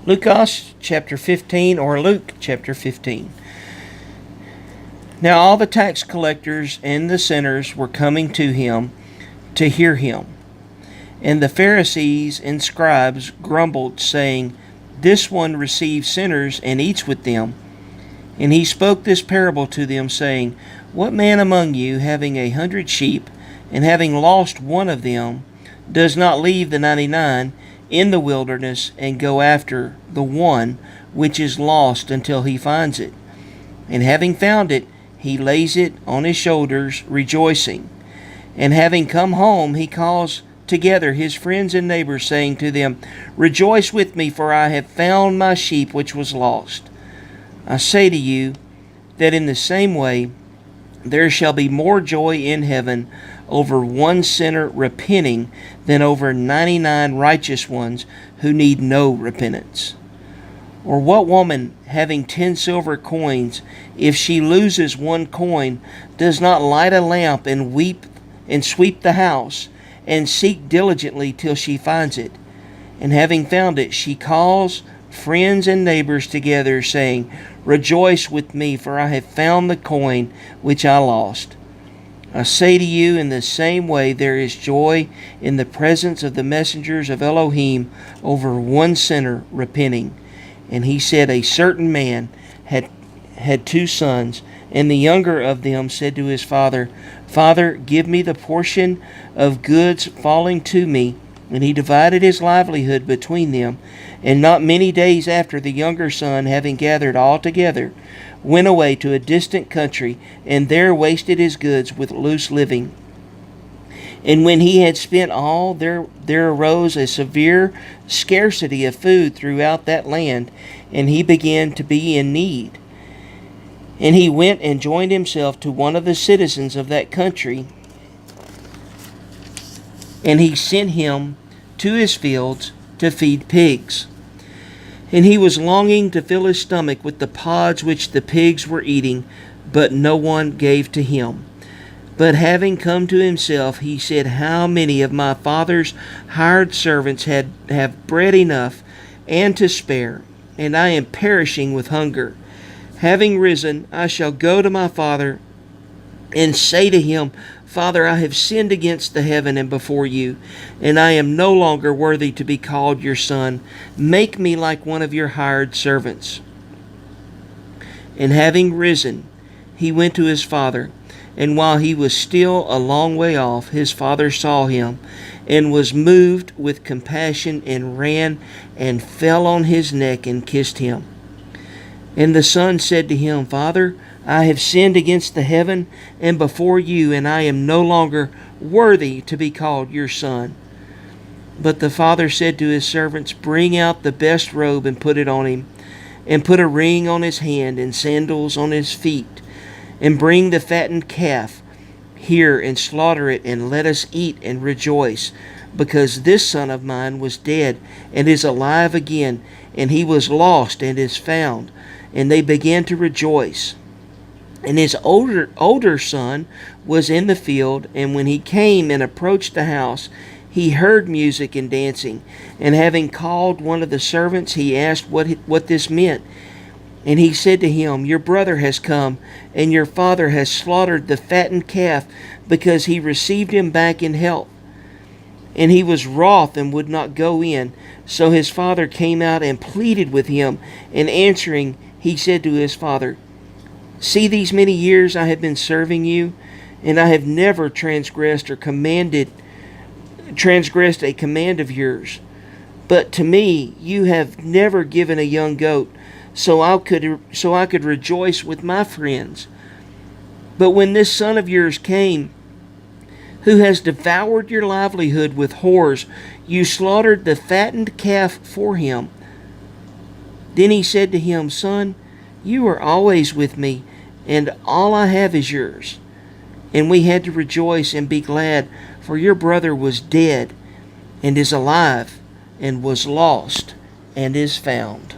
Luqas chapter 15, or Luke chapter 15. Now all the tax collectors and the sinners were coming to him to hear him. And the Pharisees and scribes grumbled, saying, This one receives sinners and eats with them. And he spoke this parable to them, saying, What man among you, having 100 sheep, and having lost one of them, does not leave the 99 in the wilderness and go after the one which is lost until he finds it? And having found it, he lays it on his shoulders, rejoicing. And having come home, he calls together his friends and neighbors, saying to them, Rejoice with me, for I have found my sheep which was lost. I say to you that in the same way there shall be more joy in heaven over one sinner repenting than over 99 righteous ones who need no repentance. Or what woman, having 10 silver coins, if she loses one coin, does not light a lamp and sweep the house, and seek diligently till she finds it? And having found it, she calls friends and neighbors together, saying, Rejoice with me, for I have found the coin which I lost. I say to you, in the same way there is joy in the presence of the messengers of Elohim over one sinner repenting. And he said, A certain man had 2 sons, and the younger of them said to his father, Father, give me the portion of goods falling to me. And he divided his livelihood between them. And not many days after, the younger son, having gathered all together, went away to a distant country, and there wasted his goods with loose living. And when he had spent all, there arose a severe scarcity of food throughout that land, and he began to be in need. And he went and joined himself to one of the citizens of that country, and he sent him to his fields to feed pigs. And he was longing to fill his stomach with the pods which the pigs were eating, but no one gave to him. But having come to himself, he said, How many of my father's hired servants have bread enough and to spare, and I am perishing with hunger. Having risen, I shall go to my father and say to him, Father, I have sinned against the heaven and before you, and I am no longer worthy to be called your son. Make me like one of your hired servants. And having risen, he went to his father. And while he was still a long way off, his father saw him, and was moved with compassion, and ran and fell on his neck and kissed him. And the son said to him, Father, I have sinned against the heaven and before you, and I am no longer worthy to be called your son. But the father said to his servants, Bring out the best robe and put it on him, and put a ring on his hand and sandals on his feet, and bring the fattened calf here and slaughter it, and let us eat and rejoice. Because this son of mine was dead and is alive again, and he was lost and is found. And they began to rejoice. And his older son was in the field, and when he came and approached the house, he heard music and dancing. And having called one of the servants, he asked what this meant. And he said to him, Your brother has come, and your father has slaughtered the fattened calf, because he received him back in health. And he was wroth and would not go in. So his father came out and pleaded with him. And answering, he said to his father, See, these many years I have been serving you, and I have never transgressed a command of yours. But to me you have never given a young goat, so I could rejoice with my friends. But when this son of yours came, who has devoured your livelihood with whores, you slaughtered the fattened calf for him. Then he said to him, Son, you are always with me, and all I have is yours. And we had to rejoice and be glad, for your brother was dead and is alive, and was lost and is found.